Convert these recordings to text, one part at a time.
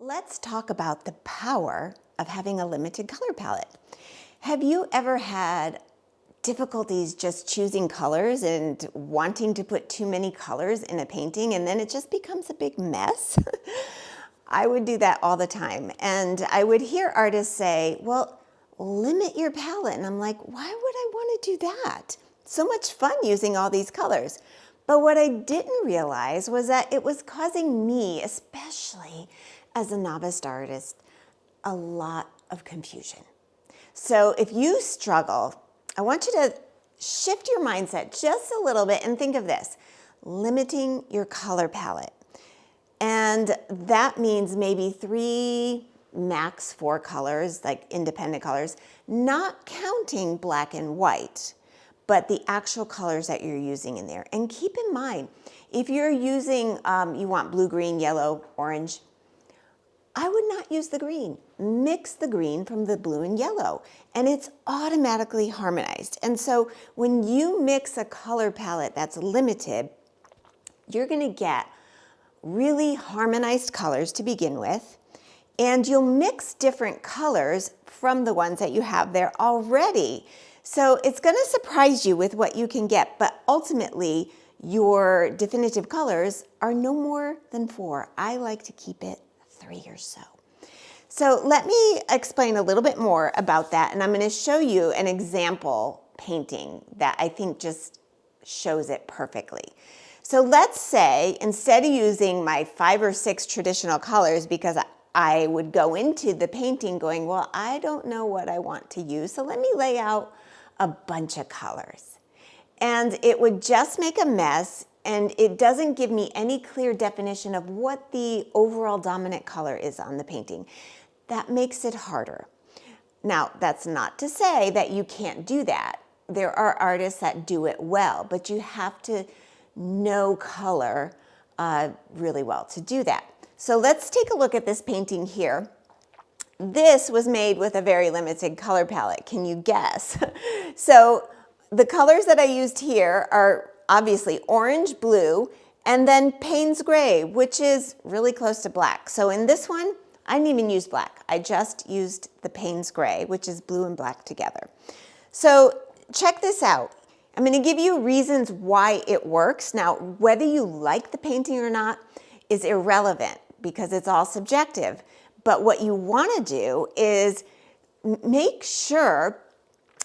Let's talk about the power of having a limited color palette. Have you ever had difficulties just choosing colors and wanting to put too many colors in a painting and then it just becomes a big mess? I would do that all the time. And I would hear artists say, well, limit your palette. And I'm like, why would I want to do that? So much fun using all these colors. But what I didn't realize was that it was causing me, especially as a novice artist, a lot of confusion. So if you struggle, I want you to shift your mindset just a little bit and think of this: limiting your color palette. And that means maybe 3, max 4 colors, like independent colors, not counting black and white, but the actual colors that you're using in there. And keep in mind, if you're using, you want blue, green, yellow, orange, I would not use the green. Mix the green from the blue and yellow, and it's automatically harmonized. And so when you mix a color palette that's limited, you're gonna get really harmonized colors to begin with, and you'll mix different colors from the ones that you have there already. So it's gonna surprise you with what you can get, but ultimately your definitive colors are no more than 4. I like to keep it 3 or so. So let me explain a little bit more about that, and I'm going to show you an example painting that I think just shows it perfectly. So let's say instead of using my 5 or 6 traditional colors, because I would go into the painting going, well, I don't know what I want to use, so let me lay out a bunch of colors. And it would just make a mess, and it doesn't give me any clear definition of what the overall dominant color is on the painting. That makes it harder. Now, that's not to say that you can't do that. There are artists that do it well, but you have to know color really well to do that. So let's take a look at this painting here. This was made with a very limited color palette. Can you guess? So the colors that I used here are obviously orange, blue, and then Payne's gray, which is really close to black. So in this one, I didn't even use black. I just used the Payne's gray, which is blue and black together. So check this out. I'm going to give you reasons why it works. Now, whether you like the painting or not is irrelevant because it's all subjective. But what you want to do is make sure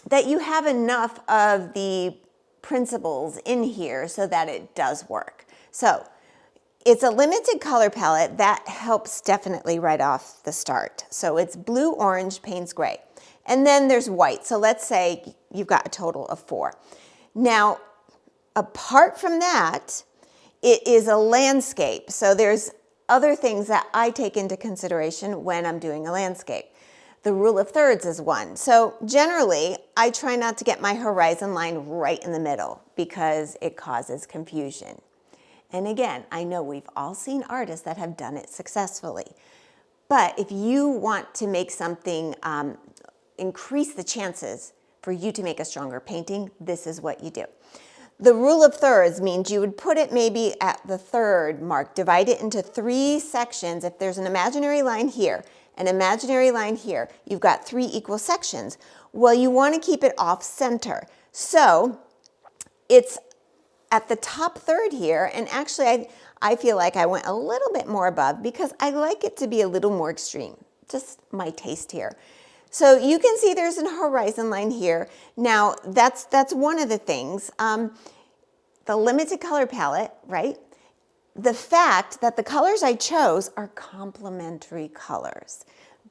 that you have enough of the principles in here so that it does work. So it's a limited color palette. That helps definitely right off the start. So it's blue, orange, Payne's gray. And then there's white. So let's say you've got a total of 4. Now, apart from that, it is a landscape. So there's other things that I take into consideration when I'm doing a landscape. The rule of thirds is one. So generally, I try not to get my horizon line right in the middle because it causes confusion. And again, I know we've all seen artists that have done it successfully. But if you want to make something, increase the chances for you to make a stronger painting, this is what you do. The rule of thirds means you would put it maybe at the 3rd mark, divide it into 3 sections. If there's an imaginary line here, an imaginary line here, you've got 3 equal sections. Well, you want to keep it off center. So it's at the top 3rd here, and actually I feel like I went a little bit more above because I like it to be a little more extreme, just my taste here. So you can see there's a horizon line here. Now that's one of the things. The limited color palette, right? The fact that the colors I chose are complementary colors,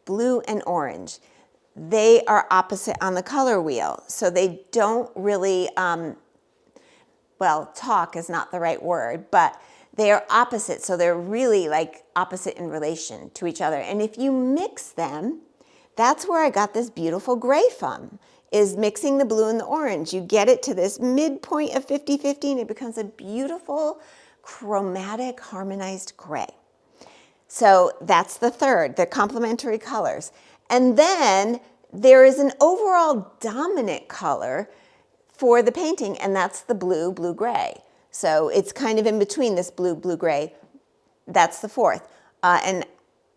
blue and orange. They are opposite on the color wheel, so they don't really, well, talk is not the right word, but they are opposite, so they're really like opposite in relation to each other. And if you mix them, that's where I got this beautiful gray from, is mixing the blue and the orange. You get it to this midpoint of 50-50 and it becomes a beautiful chromatic harmonized gray. So that's the 3rd, the complementary colors. And then there is an overall dominant color for the painting, and that's the blue, blue-gray. So it's kind of in between this blue, blue-gray. That's the 4th. And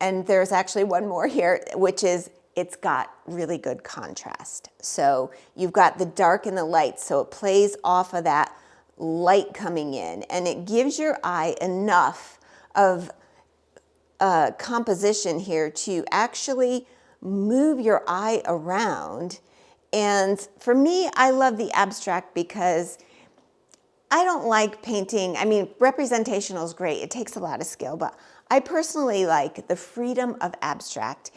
And there's actually one more here, which is it's got really good contrast. So you've got the dark and the light, so it plays off of that light coming in, and it gives your eye enough of composition here to actually move your eye around. And for me, I love the abstract because I don't like painting. I mean, representational is great. It takes a lot of skill, but I personally like the freedom of abstract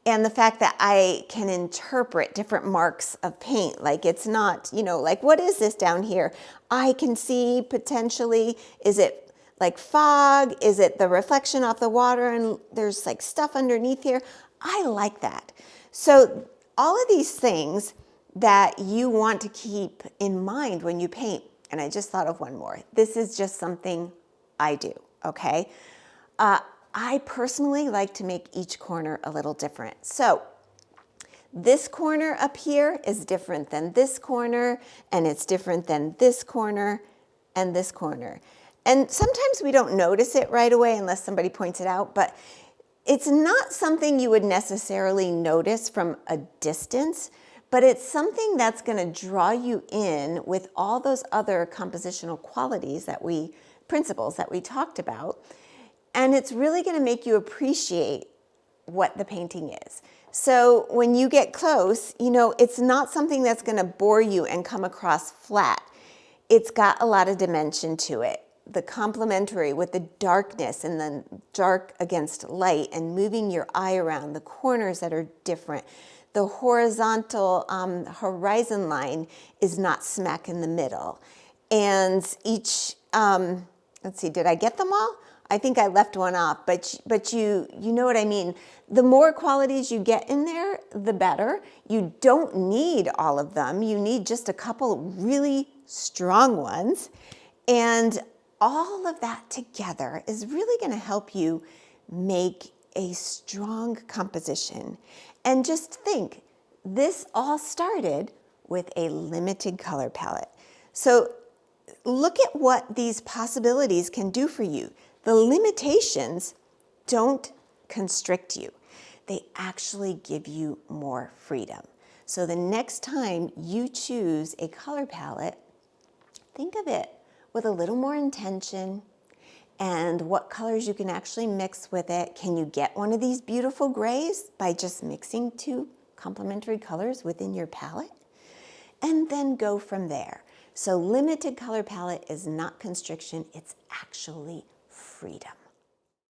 and the fact that I can interpret different marks of paint. Like it's not, like what is this down here? I can see potentially, is it like fog? Is it the reflection off the water and there's like stuff underneath here? I like that. So all of these things that you want to keep in mind when you paint. And I just thought of one more. This is just something I do, okay? I personally like to make each corner a little different. So this corner up here is different than this corner, and it's different than this corner and this corner. And sometimes we don't notice it right away unless somebody points it out, but it's not something you would necessarily notice from a distance, but it's something that's going to draw you in with all those other compositional qualities principles that we talked about. And it's really going to make you appreciate what the painting is. So when you get close, it's not something that's going to bore you and come across flat. It's got a lot of dimension to it. The complementary with the darkness and then dark against light and moving your eye around, the corners that are different. The horizontal horizon line is not smack in the middle. And each, let's see, did I get them all? I think I left one off, but you know what I mean. The more qualities you get in there, the better. You don't need all of them. You need just a couple really strong ones. And all of that together is really going to help you make a strong composition. And just think, this all started with a limited color palette. So look at what these possibilities can do for you. The limitations don't constrict you. They actually give you more freedom. So the next time you choose a color palette, think of it with a little more intention and what colors you can actually mix with it. Can you get one of these beautiful grays by just mixing two complementary colors within your palette? And then go from there. So limited color palette is not constriction, it's actually freedom.